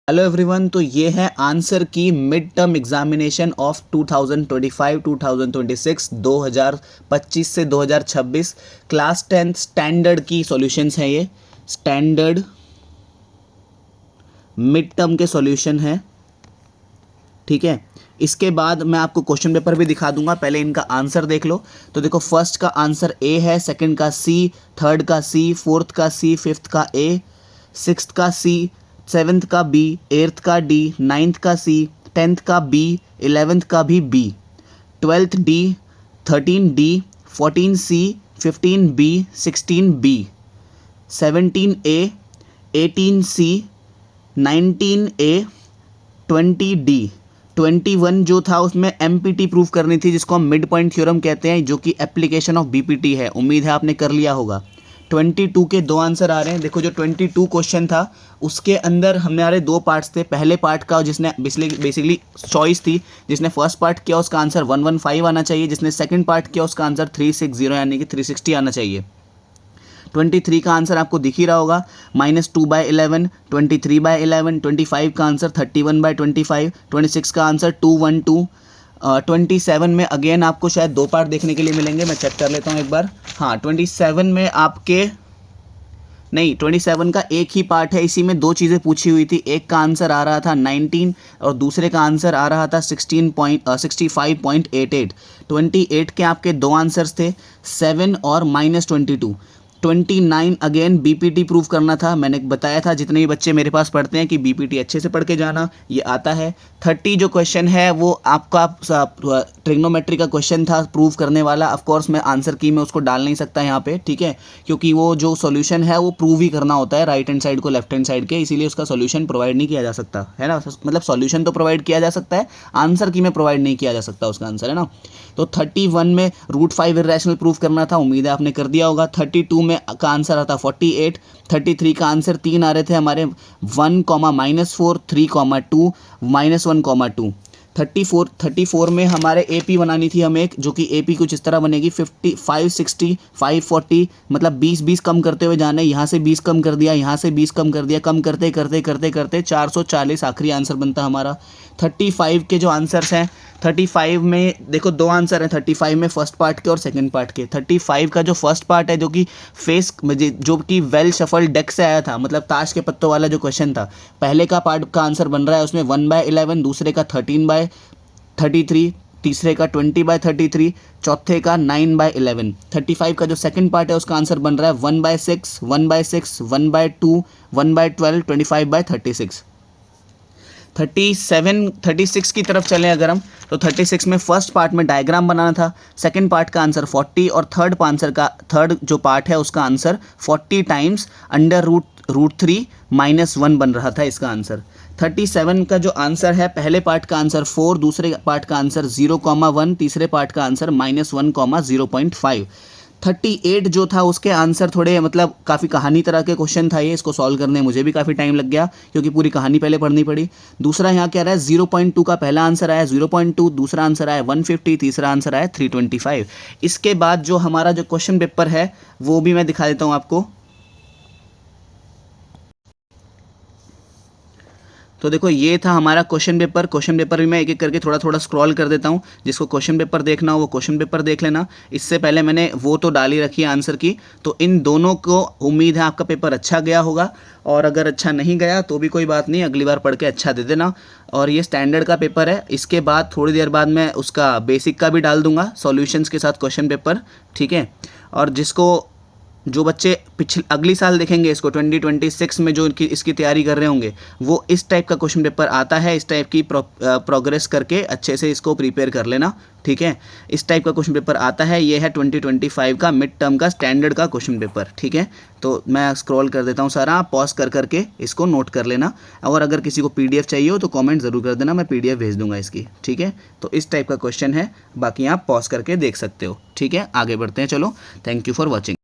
Hello everyone, तो ये है आंसर की मिड टर्म एग्जामिनेशन ऑफ 2025 2025 से 2026 क्लास 10th स्टैंडर्ड की सॉल्यूशंस हैं। ये स्टैंडर्ड मिड टर्म के सॉल्यूशन हैं, ठीक है। इसके बाद मैं आपको क्वेश्चन पेपर भी दिखा दूंगा, पहले इनका आंसर देख लो। तो देखो, फर्स्ट का आंसर ए है, सेकंड का सी, थर्ड का सी, फोर्थ का सी, फिफ्थ का ए, सिक्स्थ का सी, सेवन्थ का बी, एट्थ का डी, नाइन्थ का सी, टेंथ का बी, इलेवेंथ का भी बी, ट्वेल्थ डी, 13 डी, 14 सी, 15 बी, 16 बी, 17 ए, 18 सी, 19 ए, 20 डी, 21 जो था उसमें एमपीटी प्रूफ करनी थी, जिसको हम मिड पॉइंट थ्योरम कहते हैं, जो कि एप्लीकेशन ऑफ बीपीटी है। उम्मीद है आपने कर लिया होगा। 22 के दो आंसर आ रहे हैं। देखो, जो 22 क्वेश्चन था उसके अंदर हमारे दो पार्ट्स थे। पहले पार्ट का जिसने बेसिकली चॉइस थी, जिसने फर्स्ट पार्ट किया उसका आंसर 115 आना चाहिए, जिसने सेकंड पार्ट किया उसका आंसर 360 यानी कि 360 आना चाहिए। 23 का आंसर आपको दिख ही रहा होगा, -2/11, 23/11, 25 का आंसर 31/25, 26 का आंसर 212, 27 में अगेन आपको शायद दो पार्ट देखने के लिए मिलेंगे। मैं चेक कर लेता हूँ एक बार। हाँ, 27 में आपके नहीं, 27 का एक ही पार्ट है, इसी में दो चीज़ें पूछी हुई थी। एक का आंसर आ रहा था 19 और दूसरे का आंसर आ रहा था 65.88। 28 के आपके दो आंसर्स थे, 7 और -22। 29 अगेन बीपीटी प्रूफ करना था। मैंने बताया था जितने भी बच्चे मेरे पास पढ़ते हैं कि बीपीटी अच्छे से पढ़ के जाना, ये आता है। 30 जो क्वेश्चन है वो आपका ट्रिग्नोमेट्री का क्वेश्चन था प्रूफ करने वाला। ऑफ कोर्स मैं आंसर की में उसको डाल नहीं सकता यहाँ पे, ठीक है, क्योंकि वो जो सॉल्यूशन है वो प्रूव ही करना होता है राइट हैंड साइड को लेफ्ट हैंड साइड के, इसीलिए उसका सॉल्यूशन प्रोवाइड नहीं किया जा सकता है ना। मतलब सॉल्यूशन तो प्रोवाइड किया जा सकता है, आंसर की में प्रोवाइड नहीं किया जा सकता उसका आंसर, है ना। तो 31 में √5 इरेशनल प्रूफ करना था, उम्मीद है आपने कर दिया होगा। 32 में का आंसर आता 48। 33 का आंसर तीन आ रहे थे हमारे, 1, -4, 3, 2, -1, 2। 34 में हमारे एपी बनानी थी हमें एक, जो कि एपी कुछ इस तरह बनेगी 55, 60, 540, मतलब 20 कम करते हुए जाना है। यहाँ से 20 कम कर दिया, यहाँ से 20 कम कर दिया, कम करते करते करते करते 440 आखिरी आंसर बनता हमारा। 35 के जो आंसर्स हैं, 35 में देखो दो आंसर हैं 35 में, फर्स्ट पार्ट के और सेकंड पार्ट के। 35 का जो फर्स्ट पार्ट है, जो कि फेस जो कि वेल शफल डेक से आया था, मतलब ताश के पत्तों वाला जो क्वेश्चन था, पहले का पार्ट का आंसर बन रहा है उसमें 1/11, दूसरे का 13/33, तीसरे का 20/33, चौथे का 9/11। 35 का जो सेकंड पार्ट है उसका आंसर बन रहा है 1/6, 1/6, 1/2, 1/12, 25/36। 36 की तरफ चलें अगर हम, तो 36 में फर्स्ट पार्ट में डायग्राम बनाना था, सेकंड पार्ट का आंसर 40 और थर्ड जो पार्ट है उसका आंसर 40 टाइम्स √3 -1 बन रहा था इसका आंसर। 37 का जो आंसर है, पहले पार्ट का आंसर 4, दूसरे पार्ट का आंसर 0,1, तीसरे पार्ट का आंसर -1,0.5। 38 जो था उसके आंसर थोड़े मतलब काफ़ी कहानी तरह के क्वेश्चन था ये, इसको सॉल्व करने मुझे भी काफ़ी टाइम लग गया क्योंकि पूरी कहानी पहले पढ़नी पड़ी। दूसरा यहाँ क्या रहा है, 0.2 का पहला आंसर आया 0.2, दूसरा आंसर आया 150, तीसरा आंसर आया 325। इसके बाद जो हमारा जो क्वेश्चन पेपर है वो भी मैं दिखा देता हूँ आपको। तो देखो, ये था हमारा क्वेश्चन पेपर। क्वेश्चन पेपर भी मैं एक एक करके थोड़ा थोड़ा स्क्रॉल कर देता हूँ, जिसको क्वेश्चन पेपर देखना हो वो क्वेश्चन पेपर देख लेना। इससे पहले मैंने वो तो डाल ही रखी है आंसर की, तो इन दोनों को उम्मीद है आपका पेपर अच्छा गया होगा, और अगर अच्छा नहीं गया तो भी कोई बात नहीं, अगली बार पढ़ के अच्छा दे देना। और ये स्टैंडर्ड का पेपर है, इसके बाद थोड़ी देर बाद मैं उसका बेसिक का भी डाल दूंगा सॉल्यूशंस के साथ क्वेश्चन पेपर, ठीक है। और जो बच्चे अगली साल देखेंगे इसको 2026 में, जो इसकी तैयारी कर रहे होंगे, वो इस टाइप का क्वेश्चन पेपर आता है, इस टाइप की प्रोग्रेस करके अच्छे से इसको प्रिपेयर कर लेना, ठीक है। इस टाइप का क्वेश्चन पेपर आता है, ये है 2025 का मिड टर्म का स्टैंडर्ड का क्वेश्चन पेपर, ठीक है। तो मैं स्क्रॉल कर देता हूँ सारा, आप पॉज कर करके इसको नोट कर लेना, और अगर किसी को PDF चाहिए हो तो कमेंट ज़रूर कर देना, मैं PDF भेज दूंगा इसकी, ठीक है। तो इस टाइप का क्वेश्चन है, बाकी आप पॉज करके देख सकते हो, ठीक है। आगे बढ़ते हैं, चलो, थैंक यू फॉर वॉचिंग।